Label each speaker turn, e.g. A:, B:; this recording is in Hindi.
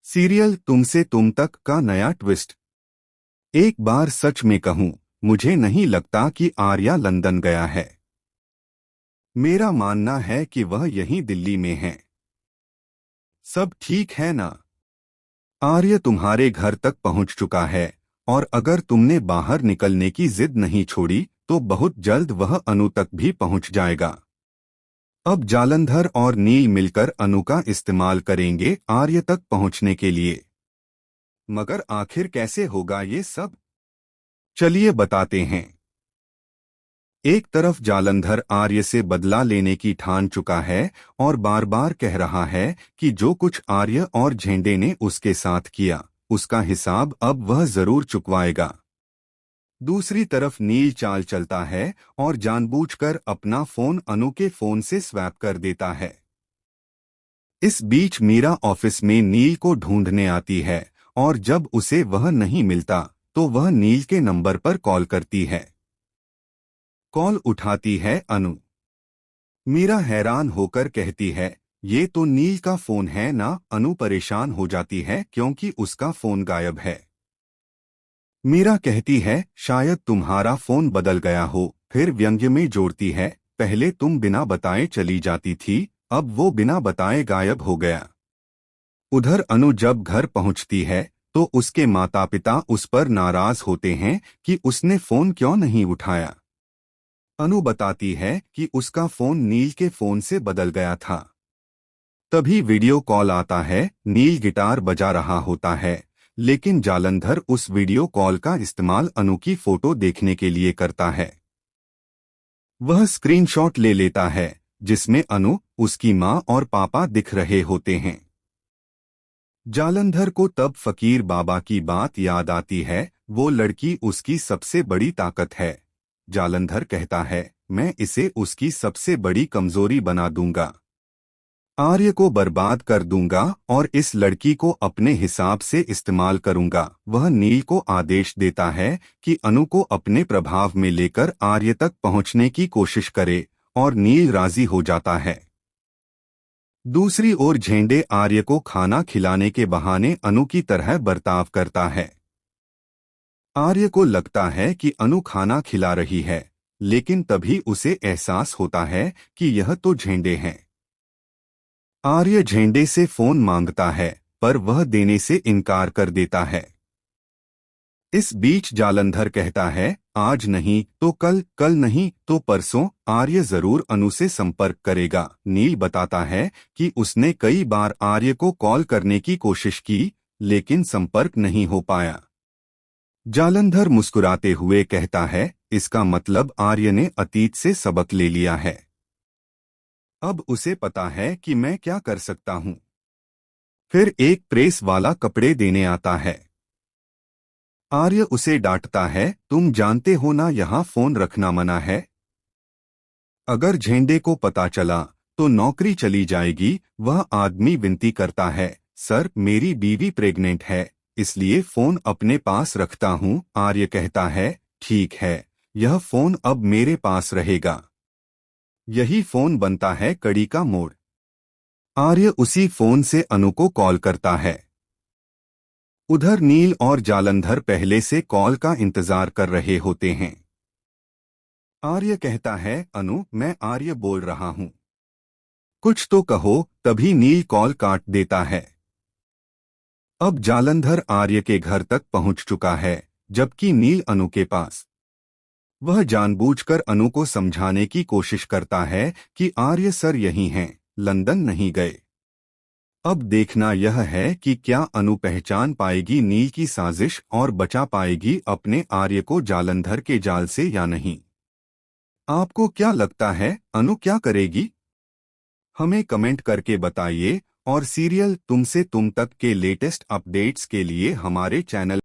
A: सीरियल तुमसे तुम तक का नया ट्विस्ट। एक बार सच में कहूं, मुझे नहीं लगता कि आर्या लंदन गया है। मेरा मानना है कि वह यहीं दिल्ली में है। सब ठीक है ना? आर्य तुम्हारे घर तक पहुंच चुका है, और अगर तुमने बाहर निकलने की जिद नहीं छोड़ी तो बहुत जल्द वह अनु तक भी पहुंच जाएगा। अब जालंधर और नील मिलकर अनु का इस्तेमाल करेंगे आर्य तक पहुंचने के लिए। मगर आखिर कैसे होगा ये सब? चलिए बताते हैं। एक तरफ जालंधर आर्य से बदला लेने की ठान चुका है और बार बार कह रहा है कि जो कुछ आर्य और झेंडे ने उसके साथ किया, उसका हिसाब अब वह जरूर चुकवाएगा। दूसरी तरफ नील चाल चलता है और जानबूझकर अपना फोन अनु के फोन से स्वैप कर देता है। इस बीच मीरा ऑफिस में नील को ढूंढने आती है और जब उसे वह नहीं मिलता तो वह नील के नंबर पर कॉल करती है। कॉल उठाती है अनु। मीरा हैरान होकर कहती है, ये तो नील का फोन है ना? अनु परेशान हो जाती है क्योंकि उसका फोन गायब है। मीरा कहती है, शायद तुम्हारा फोन बदल गया हो। फिर व्यंग्य में जोड़ती है, पहले तुम बिना बताए चली जाती थी, अब वो बिना बताए गायब हो गया। उधर अनु जब घर पहुंचती है तो उसके माता पिता उस पर नाराज होते हैं कि उसने फोन क्यों नहीं उठाया। अनु बताती है कि उसका फोन नील के फोन से बदल गया था। तभी वीडियो कॉल आता है। नील गिटार बजा रहा होता है, लेकिन जालंधर उस वीडियो कॉल का इस्तेमाल अनु की फोटो देखने के लिए करता है। वह स्क्रीनशॉट ले लेता है जिसमें अनु, उसकी माँ और पापा दिख रहे होते हैं। जालंधर को तब फकीर बाबा की बात याद आती है, वो लड़की उसकी सबसे बड़ी ताकत है। जालंधर कहता है, मैं इसे उसकी सबसे बड़ी कमजोरी बना दूंगा। आर्य को बर्बाद कर दूंगा और इस लड़की को अपने हिसाब से इस्तेमाल करूंगा। वह नील को आदेश देता है कि अनु को अपने प्रभाव में लेकर आर्य तक पहुंचने की कोशिश करे और नील राजी हो जाता है। दूसरी ओर झेंडे आर्य को खाना खिलाने के बहाने अनु की तरह बर्ताव करता है। आर्य को लगता है कि अनु खाना खिला रही है, लेकिन तभी उसे एहसास होता है कि यह तो झेंडे हैं। आर्य झेंडे से फोन मांगता है, पर वह देने से इनकार कर देता है। इस बीच जालंधर कहता है, आज नहीं तो कल, कल नहीं तो परसों आर्य जरूर अनु से संपर्क करेगा। नील बताता है कि उसने कई बार आर्य को कॉल करने की कोशिश की, लेकिन संपर्क नहीं हो पाया। जालंधर मुस्कुराते हुए कहता है, इसका मतलब आर्य ने अतीत से सबक ले लिया है। अब उसे पता है कि मैं क्या कर सकता हूं। फिर एक प्रेस वाला कपड़े देने आता है। आर्य उसे डांटता है, तुम जानते हो ना यहाँ फोन रखना मना है। अगर झेंडे को पता चला तो नौकरी चली जाएगी। वह आदमी विनती करता है, सर मेरी बीवी प्रेग्नेंट है, इसलिए फोन अपने पास रखता हूँ। आर्य कहता है, ठीक है, यह फोन अब मेरे पास रहेगा। यही फोन बनता है कड़ी का मोड़। आर्य उसी फोन से अनु को कॉल करता है। उधर नील और जालंधर पहले से कॉल का इंतजार कर रहे होते हैं। आर्य कहता है, अनु मैं आर्य बोल रहा हूँ, कुछ तो कहो। तभी नील कॉल काट देता है। अब जालंधर आर्य के घर तक पहुंच चुका है, जबकि नील अनु के पास। वह जानबूझकर अनु को समझाने की कोशिश करता है कि आर्य सर यहीं हैं, लंदन नहीं गए। अब देखना यह है कि क्या अनु पहचान पाएगी नील की साजिश और बचा पाएगी अपने आर्य को जालंधर के जाल से या नहीं। आपको क्या लगता है, अनु क्या करेगी? हमें कमेंट करके बताइए और सीरियल तुमसे तुम तक के लेटेस्ट अपडेट्स के लिए हमारे चैनल